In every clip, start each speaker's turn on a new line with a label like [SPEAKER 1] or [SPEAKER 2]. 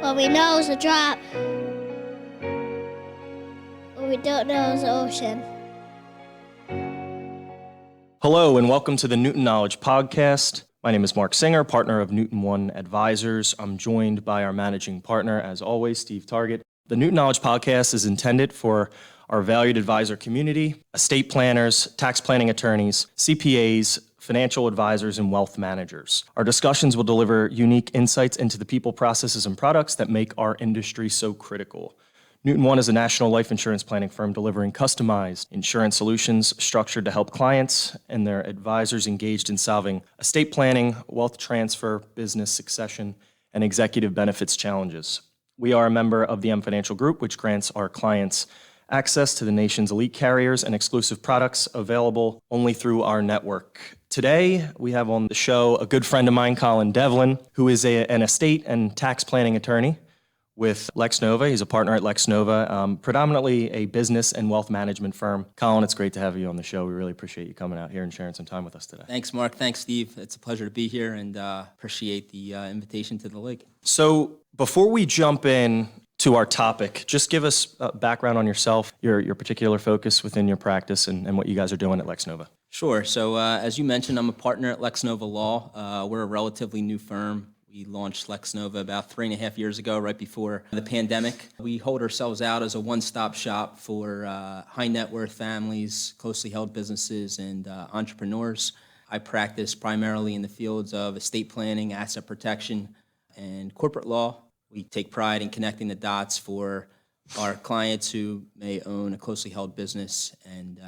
[SPEAKER 1] What we know is a drop. What we don't know is the ocean.
[SPEAKER 2] Hello and welcome to the Newton Knowledge Podcast. My name is Mark Singer, partner of Newton One Advisors. I'm joined by our managing partner, as always, Steve Target. The Newton Knowledge Podcast is intended for our valued advisor community, estate planners, tax planning attorneys, CPAs, financial advisors, and wealth managers. Our discussions will deliver unique insights into the people, processes, and products that make our industry so critical. Newton One is a national life insurance planning firm delivering customized insurance solutions structured to help clients and their advisors engaged in solving estate planning, wealth transfer, business succession, and executive benefits challenges. We are a member of the M Financial Group, which grants our clients access to the nation's elite carriers and exclusive products available only through our network. Today, we have on the show a good friend of mine, Colin Devlin, who is an estate and tax planning attorney with Lex Nova. He's a partner at Lex Nova, predominantly a business and wealth management firm. Colin, it's great to have you on the show. We really appreciate you coming out here and sharing some time with us today.
[SPEAKER 3] Thanks, Mark. Thanks, Steve. It's a pleasure to be here and appreciate the invitation to the league.
[SPEAKER 2] So before we jump in to our topic, just give us a background on yourself, your particular focus within your practice, and what you guys are doing at Lex Nova.
[SPEAKER 3] Sure. So as you mentioned, I'm a partner at Lex Nova Law. We're a relatively new firm. We launched Lex Nova about 3.5 years ago, right before the pandemic. We hold ourselves out as a one-stop shop for high net worth families, closely held businesses, and entrepreneurs. I practice primarily in the fields of estate planning, asset protection, and corporate law. We take pride in connecting the dots for our clients who may own a closely held business and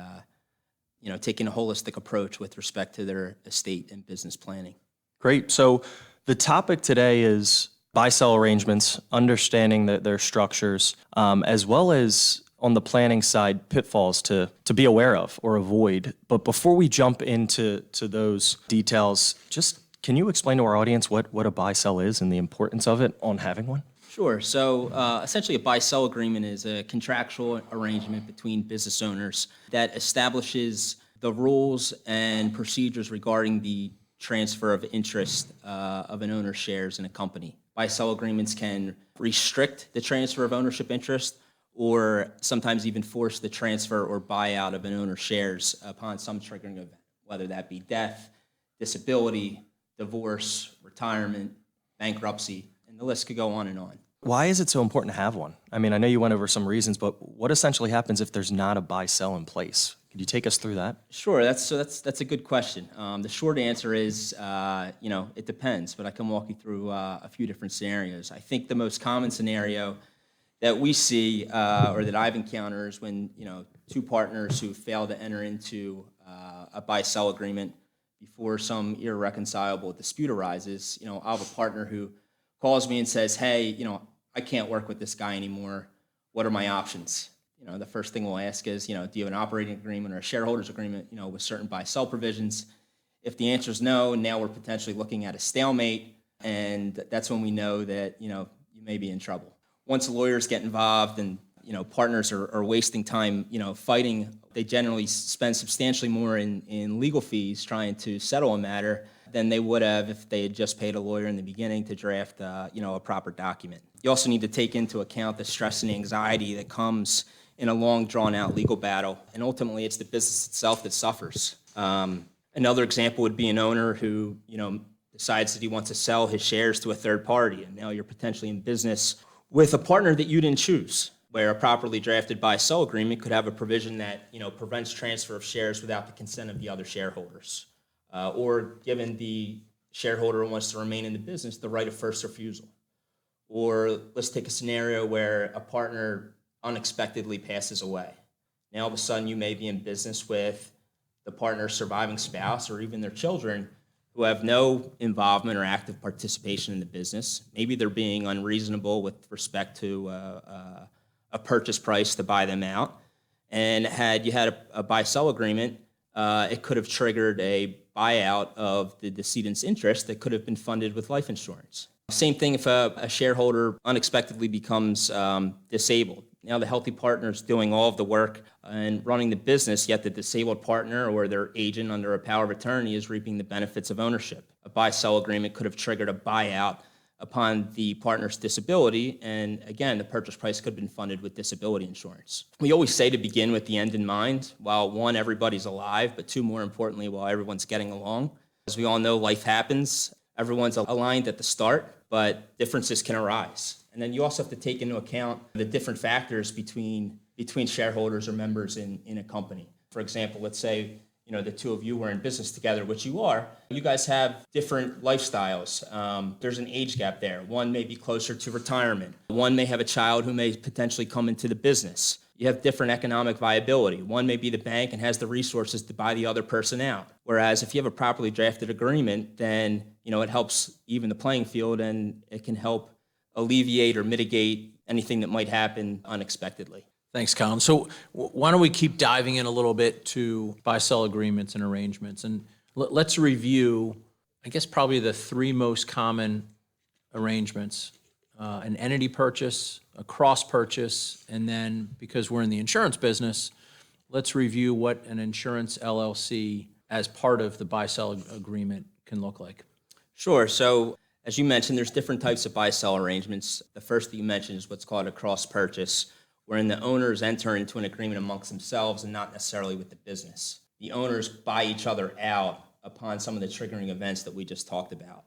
[SPEAKER 3] taking a holistic approach with respect to their estate and business planning.
[SPEAKER 2] Great. So the topic today is buy-sell arrangements, understanding their structures, as well as on the planning side, pitfalls to be aware of or avoid. But before we jump into those details, just can you explain to our audience what a buy-sell is and the importance of it on having one?
[SPEAKER 3] Sure. So essentially a buy-sell agreement is a contractual arrangement between business owners that establishes the rules and procedures regarding the transfer of interest of an owner's shares in a company. Buy-sell agreements can restrict the transfer of ownership interest or sometimes even force the transfer or buyout of an owner's shares upon some triggering event, whether that be death, disability, divorce, retirement, bankruptcy, and the list could go on and on.
[SPEAKER 2] Why is it so important to have one? I mean, I know you went over some reasons, but what essentially happens if there's not a buy-sell in place? Could you take us through that?
[SPEAKER 3] Sure, that's a good question. The short answer is, it depends, but I can walk you through a few different scenarios. I think the most common scenario that we see or that I've encountered is when, two partners who fail to enter into a buy-sell agreement before some irreconcilable dispute arises. I'll have a partner who calls me and says, hey, I can't work with this guy anymore. What are my options? The first thing we'll ask is, do you have an operating agreement or a shareholders agreement, with certain buy-sell provisions? If the answer is no, now we're potentially looking at a stalemate, and that's when we know that, you may be in trouble. Once lawyers get involved and, partners are wasting time, fighting, they generally spend substantially more in legal fees trying to settle a matter than they would have if they had just paid a lawyer in the beginning to draft, a proper document. You also need to take into account the stress and anxiety that comes in a long, drawn-out legal battle, and ultimately it's the business itself that suffers. Another example would be an owner who, decides that he wants to sell his shares to a third party, and now you're potentially in business with a partner that you didn't choose, where a properly drafted buy-sell agreement could have a provision that, prevents transfer of shares without the consent of the other shareholders, or given the shareholder who wants to remain in the business the right of first refusal. Or let's take a scenario where a partner unexpectedly passes away. Now all of a sudden you may be in business with the partner's surviving spouse or even their children who have no involvement or active participation in the business. Maybe they're being unreasonable with respect to a purchase price to buy them out. And had you had a buy-sell agreement, it could have triggered a buyout of the decedent's interest that could have been funded with life insurance. Same thing if a shareholder unexpectedly becomes disabled. Now the healthy partner is doing all of the work and running the business, yet the disabled partner or their agent under a power of attorney is reaping the benefits of ownership. A buy-sell agreement could have triggered a buyout upon the partner's disability, and again, the purchase price could have been funded with disability insurance. We always say to begin with the end in mind, while one, everybody's alive, but two, more importantly, while everyone's getting along. As we all know, life happens. Everyone's aligned at the start, but differences can arise. And then you also have to take into account the different factors between shareholders or members in a company. For example, let's say the two of you were in business together, which you are. You guys have different lifestyles. There's an age gap there. One may be closer to retirement. One may have a child who may potentially come into the business. You have different economic viability. One may be the bank and has the resources to buy the other person out. Whereas if you have a properly drafted agreement, then it helps even the playing field, and it can help alleviate or mitigate anything that might happen unexpectedly.
[SPEAKER 4] Thanks, Colin. So why don't we keep diving in a little bit to buy-sell agreements and arrangements, and let's review, I guess, probably the three most common arrangements: an entity purchase, a cross purchase, and then, because we're in the insurance business, let's review what an insurance LLC as part of the buy-sell agreement can look like.
[SPEAKER 3] Sure. So as you mentioned, there's different types of buy-sell arrangements. The first that you mentioned is what's called a cross purchase, wherein the owners enter into an agreement amongst themselves and not necessarily with the business. The owners buy each other out upon some of the triggering events that we just talked about.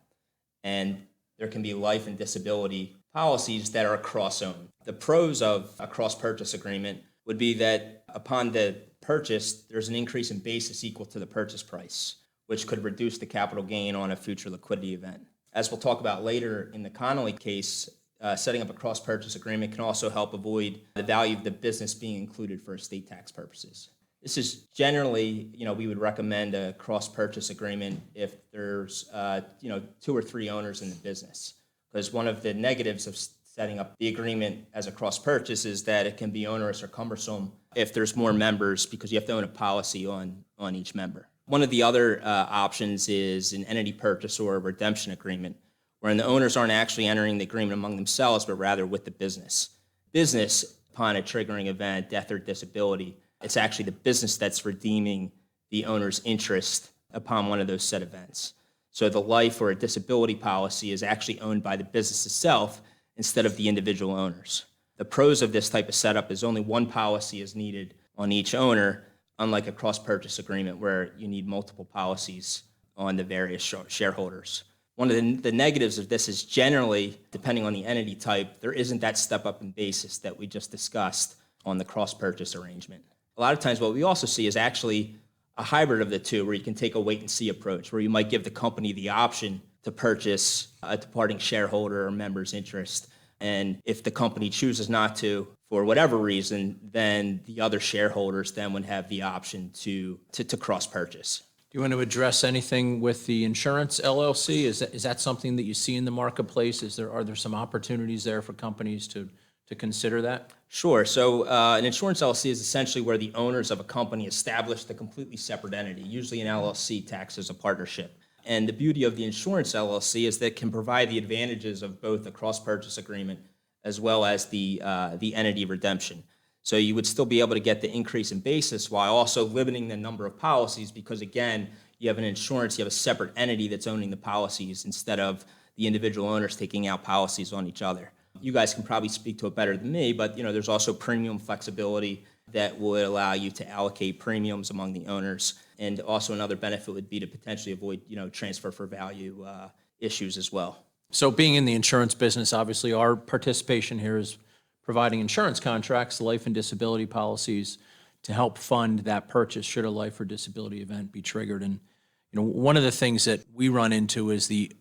[SPEAKER 3] And there can be life and disability policies that are cross-owned. The pros of a cross-purchase agreement would be that upon the purchase, there's an increase in basis equal to the purchase price, which could reduce the capital gain on a future liquidity event. As we'll talk about later in the Connelly case, setting up a cross-purchase agreement can also help avoid the value of the business being included for estate tax purposes. This is generally, we would recommend a cross-purchase agreement if there's, 2 or 3 owners in the business. Because one of the negatives of setting up the agreement as a cross-purchase is that it can be onerous or cumbersome if there's more members, because you have to own a policy on each member. One of the other options is an entity purchase or a redemption agreement, wherein the owners aren't actually entering the agreement among themselves, but rather with the business. Business, upon a triggering event, death or disability, it's actually the business that's redeeming the owner's interest upon one of those said events. So the life or a disability policy is actually owned by the business itself instead of the individual owners. The pros of this type of setup is only one policy is needed on each owner, unlike a cross-purchase agreement where you need multiple policies on the various shareholders. One of the negatives of this is generally, depending on the entity type, there isn't that step up in basis that we just discussed on the cross-purchase arrangement. A lot of times what we also see is actually a hybrid of the two, where you can take a wait-and-see approach, where you might give the company the option to purchase a departing shareholder or member's interest. And if the company chooses not to, for whatever reason, then the other shareholders then would have the option to cross-purchase.
[SPEAKER 4] Do you want to address anything with the insurance LLC? Is that something that you see in the marketplace? Are there some opportunities there for companies to consider that?
[SPEAKER 3] Sure. So an insurance LLC is essentially where the owners of a company establish a completely separate entity, usually an LLC taxed as a partnership. And the beauty of the insurance LLC is that it can provide the advantages of both a cross-purchase agreement as well as the entity redemption. So you would still be able to get the increase in basis while also limiting the number of policies, because again, you have an insurance, you have a separate entity that's owning the policies instead of the individual owners taking out policies on each other. You guys can probably speak to it better than me, but there's also premium flexibility that would allow you to allocate premiums among the owners. And also another benefit would be to potentially avoid, transfer for value issues as well.
[SPEAKER 4] So being in the insurance business, obviously our participation here is providing insurance contracts, life and disability policies, to help fund that purchase should a life or disability event be triggered. And one of the things that we run into is the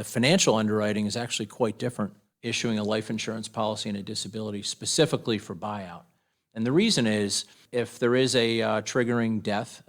[SPEAKER 4] financial underwriting is actually quite different, issuing a life insurance policy and a disability specifically for buyout. And the reason is, if there is a triggering death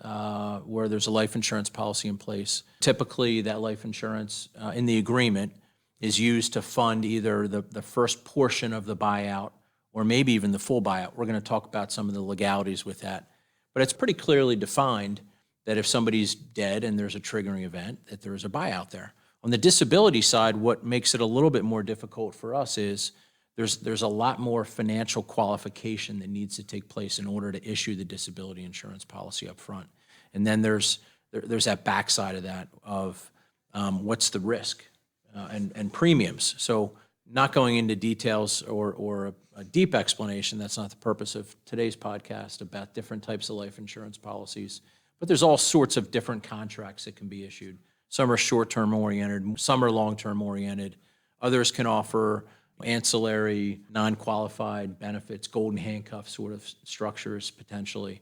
[SPEAKER 4] where there's a life insurance policy in place, typically that life insurance in the agreement is used to fund either the first portion of the buyout or maybe even the full buyout. We're going to talk about some of the legalities with that. But it's pretty clearly defined that if somebody's dead and there's a triggering event, that there is a buyout there. On the disability side, what makes it a little bit more difficult for us is there's a lot more financial qualification that needs to take place in order to issue the disability insurance policy up front. And then there's that backside of that of what's the risk and premiums. So not going into details or a deep explanation, that's not the purpose of today's podcast about different types of life insurance policies. But there's all sorts of different contracts that can be issued. Some are short-term oriented, some are long-term oriented. Others can offer ancillary, non-qualified benefits, golden handcuff sort of structures potentially.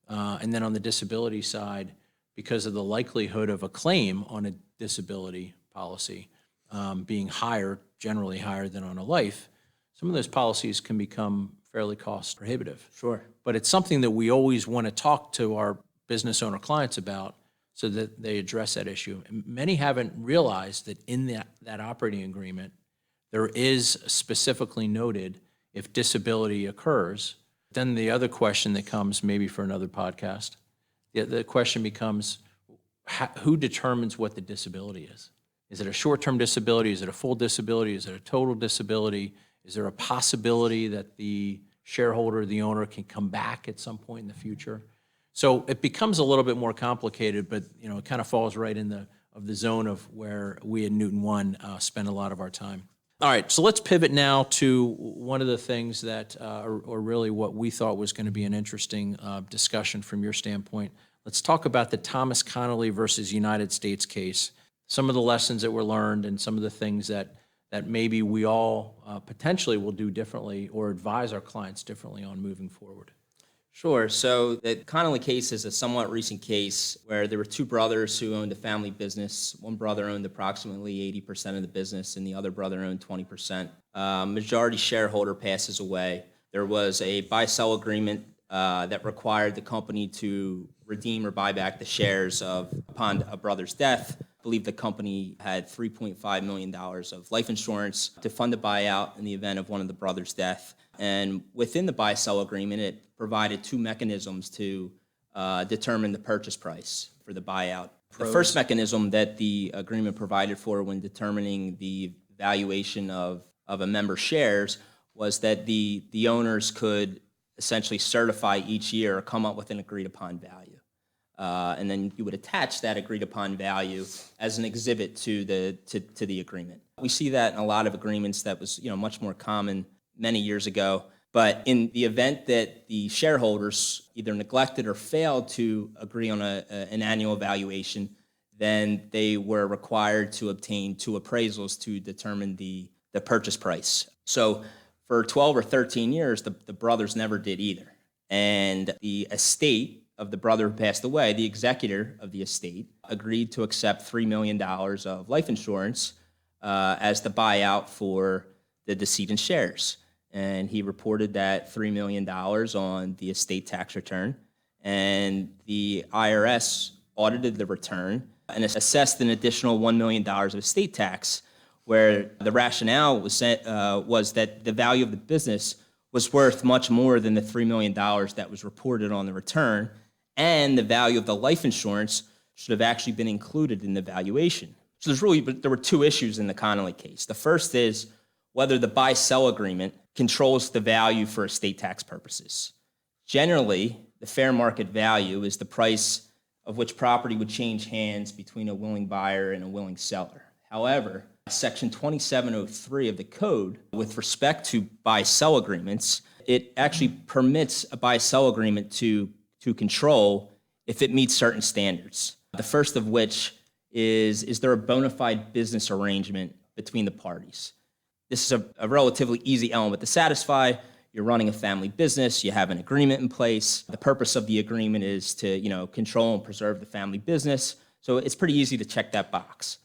[SPEAKER 4] And then on the disability side, because of the likelihood of a claim on a disability policy being higher, generally higher than on a life, some of those policies can become fairly cost prohibitive.
[SPEAKER 3] Sure.
[SPEAKER 4] But it's something that we always want to talk to our business owner clients about so that they address that issue. And many haven't realized that in that operating agreement, there is specifically noted if disability occurs. Then the other question that comes, maybe for another podcast, the question becomes, who determines what the disability is? Is it a short-term disability? Is it a full disability? Is it a total disability? Is there a possibility that the shareholder, the owner, can come back at some point in the future? So it becomes a little bit more complicated, but it kind of falls right in the zone of where we at Newton One spend a lot of our time. All right, so let's pivot now to one of the things that, or really what we thought was going to be an interesting discussion from your standpoint. Let's talk about the Thomas Connelly versus United States case, some of the lessons that were learned and some of the things that maybe we all potentially will do differently or advise our clients differently on moving forward.
[SPEAKER 3] Sure. So the Connelly case is a somewhat recent case where there were two brothers who owned a family business. One brother owned approximately 80% of the business, and the other brother owned 20%. Majority shareholder passes away. There was a buy-sell agreement that required the company to redeem or buy back the shares upon a brother's death. I believe the company had $3.5 million of life insurance to fund the buyout in the event of one of the brothers' death. And within the buy-sell agreement, it provided two mechanisms to determine the purchase price for the buyout. The first mechanism that the agreement provided for when determining the valuation of a member's shares was that the owners could essentially certify each year or come up with an agreed-upon value. And then you would attach that agreed-upon value as an exhibit to the agreement. We see that in a lot of agreements that was much more common many years ago. But in the event that the shareholders either neglected or failed to agree on an annual valuation, then they were required to obtain two appraisals to determine the purchase price. So for 12 or 13 years, the brothers never did either. And the estate of the brother who passed away, the executor of the estate, agreed to accept $3 million of life insurance as the buyout for the decedent's shares. And he reported that $3 million on the estate tax return. And the IRS audited the return and assessed an additional $1 million of estate tax, where the rationale was that the value of the business was worth much more than the $3 million that was reported on the return, and the value of the life insurance should have actually been included in the valuation. So there were two issues in the Connelly case. The first is whether the buy-sell agreement controls the value for estate tax purposes. Generally, the fair market value is the price of which property would change hands between a willing buyer and a willing seller. However, Section 2703 of the code, with respect to buy-sell agreements, it actually permits a buy-sell agreement to control if it meets certain standards. The first of which is there a bona fide business arrangement between the parties? This is a relatively easy element to satisfy. You're running a family business, you have an agreement in place. The purpose of the agreement is to control and preserve the family business. So it's pretty easy to check that box.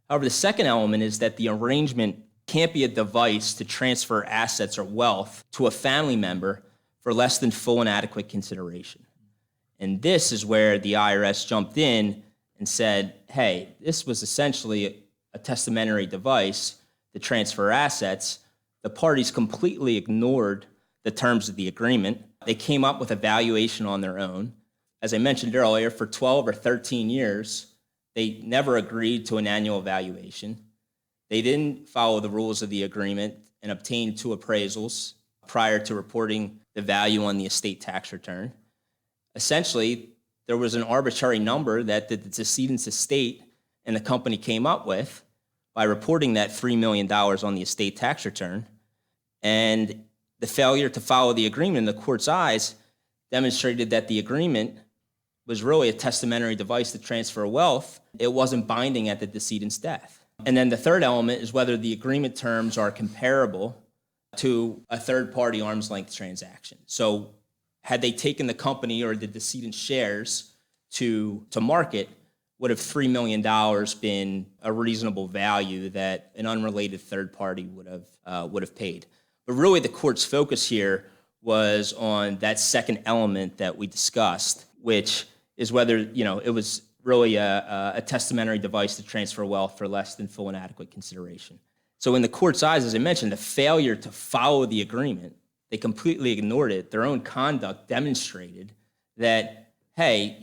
[SPEAKER 3] However, the second element is that the arrangement can't be a device to transfer assets or wealth to a family member for less than full and adequate consideration. And this is where the IRS jumped in and said, hey, this was essentially a testamentary device to transfer assets. The parties completely ignored the terms of the agreement. They came up with a valuation on their own. As I mentioned earlier, for 12 or 13 years, they never agreed to an annual valuation. They didn't follow the rules of the agreement and obtain two appraisals prior to reporting the value on the estate tax return. Essentially, there was an arbitrary number that the decedent's estate and the company came up with by reporting that $3 million on the estate tax return. And the failure to follow the agreement in the court's eyes demonstrated that the agreement was really a testamentary device to transfer wealth. It wasn't binding at the decedent's death. And then the third element is whether the agreement terms are comparable to a third-party arm's length transaction. So had they taken the company or the decedent's shares to market, would have $3 million been a reasonable value that an unrelated third party would have paid? But really the court's focus here was on that second element that we discussed, which is whether, it was really a testamentary device to transfer wealth for less than full and adequate consideration. So in the court's eyes, as I mentioned, the failure to follow the agreement, they completely ignored it. Their own conduct demonstrated that, hey,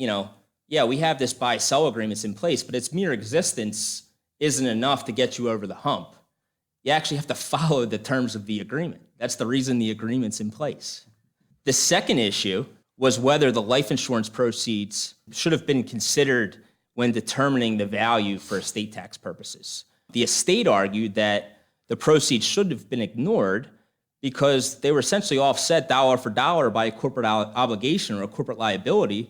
[SPEAKER 3] we have this buy-sell agreements in place, but its mere existence isn't enough to get you over the hump. You actually have to follow the terms of the agreement. That's the reason the agreement's in place. The second issue was whether the life insurance proceeds should have been considered when determining the value for estate tax purposes. The estate argued that the proceeds should have been ignored because they were essentially offset dollar for dollar by a corporate obligation or a corporate liability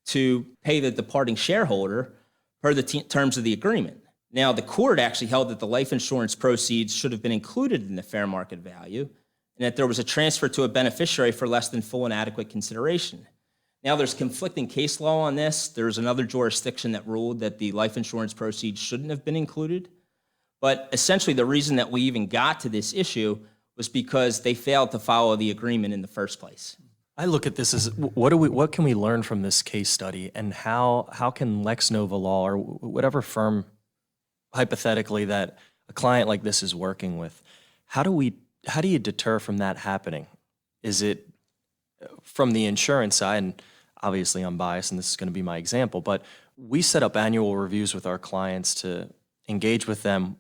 [SPEAKER 3] to pay the departing shareholder per the terms of the agreement. Now, the court actually held that the life insurance proceeds should have been included in the fair market value and that there was a transfer to a beneficiary for less than full and adequate consideration. Now, there's conflicting case law on this. There's another jurisdiction that ruled that the life insurance proceeds shouldn't have been included. But essentially, the reason that we even got to this issue was because they failed to follow the agreement in the first place.
[SPEAKER 2] I look at this as what can we learn from this case study, and how can Lex Nova Law or whatever firm hypothetically that a client like this is working with, how do you deter from that happening? Is it from the insurance side? And obviously I'm biased and this is going to be my example, but we set up annual reviews with our clients to engage with them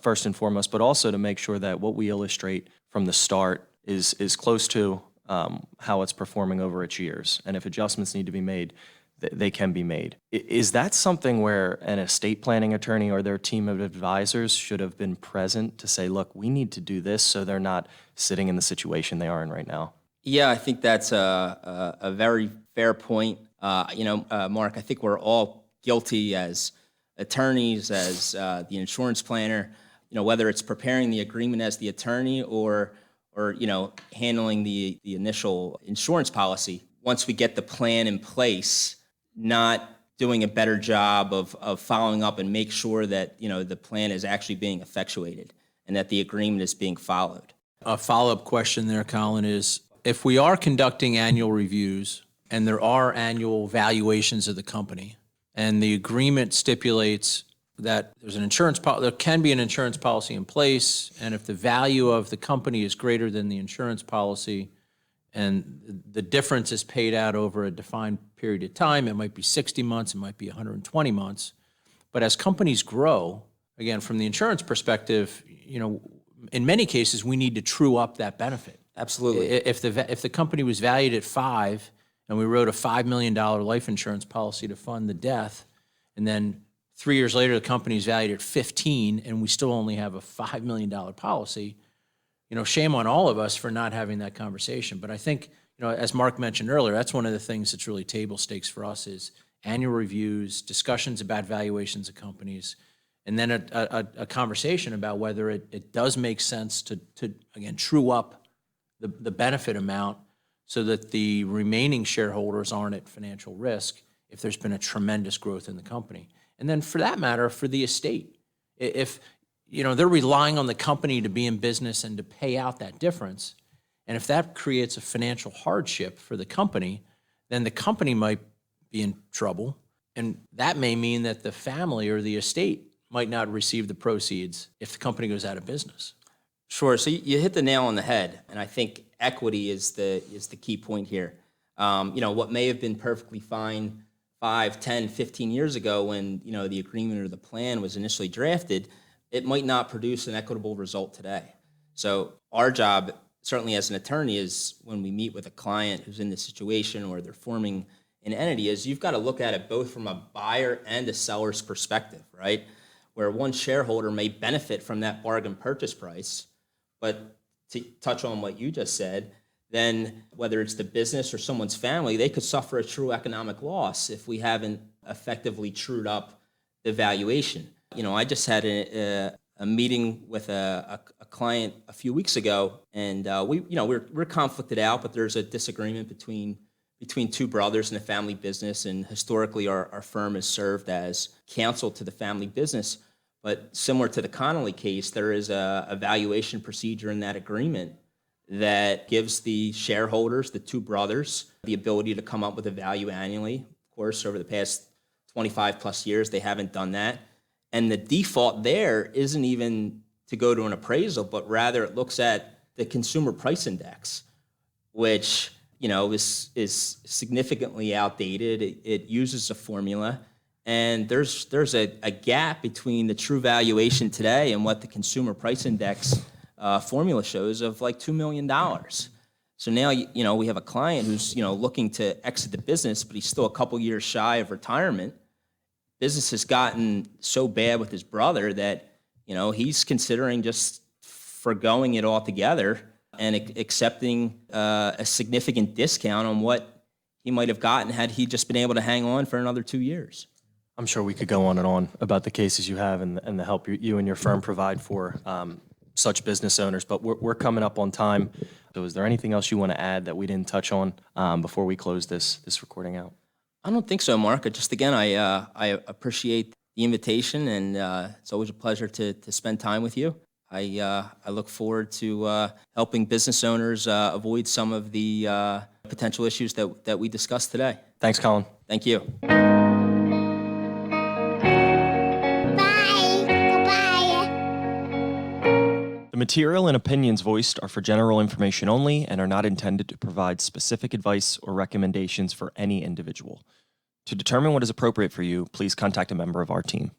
[SPEAKER 2] first and foremost, but also to make sure that what we illustrate from the start is close to how it's performing over its years. And if adjustments need to be made, they can be made. Is that something where an estate planning attorney or their team of advisors should have been present to say, look, we need to do this so they're not sitting in the situation they are in right now?
[SPEAKER 3] Yeah, I think that's a very fair point. Mark, I think we're all guilty as attorneys, as the insurance planner, whether it's preparing the agreement as the attorney or handling the initial insurance policy. Once we get the plan in place, not doing a better job of following up and make sure that the plan is actually being effectuated and that the agreement is being followed.
[SPEAKER 4] A follow-up question there, Colin, is if we are conducting annual reviews and there are annual valuations of the company and the agreement stipulates that there can be an insurance policy in place, and if the value of the company is greater than the insurance policy and the difference is paid out over a defined period of time, it might be 60 months, it might be 120 months. But as companies grow, again, from the insurance perspective, in many cases, we need to true up that benefit.
[SPEAKER 3] Absolutely.
[SPEAKER 4] If the company was valued at 5 and we wrote a $5 million life insurance policy to fund the death, and then 3 years later the company is valued at 15 and we still only have a $5 million policy, shame on all of us for not having that conversation. But I think, as Mark mentioned earlier, that's one of the things that's really table stakes for us is annual reviews, discussions about valuations of companies, and then a conversation about whether it does make sense to again, true up the benefit amount so that the remaining shareholders aren't at financial risk if there's been a tremendous growth in the company. And then for that matter, for the estate, if they're relying on the company to be in business and to pay out that difference, and if that creates a financial hardship for the company, then the company might be in trouble, and that may mean that the family or the estate might not receive the proceeds if the company goes out of business.
[SPEAKER 3] Sure. So you hit the nail on the head, and I think equity is the key point here. What may have been perfectly fine 5, 10, 15 years ago when the agreement or the plan was initially drafted, it might not produce an equitable result today. So our job, certainly as an attorney, is when we meet with a client who's in this situation or they're forming an entity, is you've got to look at it both from a buyer and a seller's perspective, right? where one shareholder may benefit from that bargain purchase price, but to touch on what you just said, then whether it's the business or someone's family, they could suffer a true economic loss if we haven't effectively trued up the valuation. I just had a meeting with a client a few weeks ago, and we're conflicted out, but there's a disagreement between two brothers in a family business, and historically our firm has served as counsel to the family business. But similar to the Connelly case, there is a valuation procedure in that agreement that gives the shareholders, the two brothers, the ability to come up with a value annually. Of course, over the past 25 plus years, they haven't done that. And the default there isn't even to go to an appraisal, but rather it looks at the consumer price index, which is significantly outdated. It uses a formula, and there's a gap between the true valuation today and what the consumer price index formula shows of like $2 million. So now we have a client who's looking to exit the business, but he's still a couple years shy of retirement. Business has gotten so bad with his brother that he's considering just forgoing it altogether and accepting a significant discount on what he might have gotten had he just been able to hang on for another 2 years.
[SPEAKER 2] I'm sure we could go on and on about the cases you have and the help you and your firm provide for such business owners, but we're coming up on time. So is there anything else you want to add that we didn't touch on before we close this recording out?
[SPEAKER 3] I don't think so, Mark. I appreciate the invitation, and it's always a pleasure to spend time with you. I look forward to helping business owners avoid some of the potential issues that we discussed today.
[SPEAKER 2] Thanks, Colin.
[SPEAKER 3] Thank you.
[SPEAKER 1] Bye. Goodbye.
[SPEAKER 2] The material and opinions voiced are for general information only and are not intended to provide specific advice or recommendations for any individual. To determine what is appropriate for you, please contact a member of our team.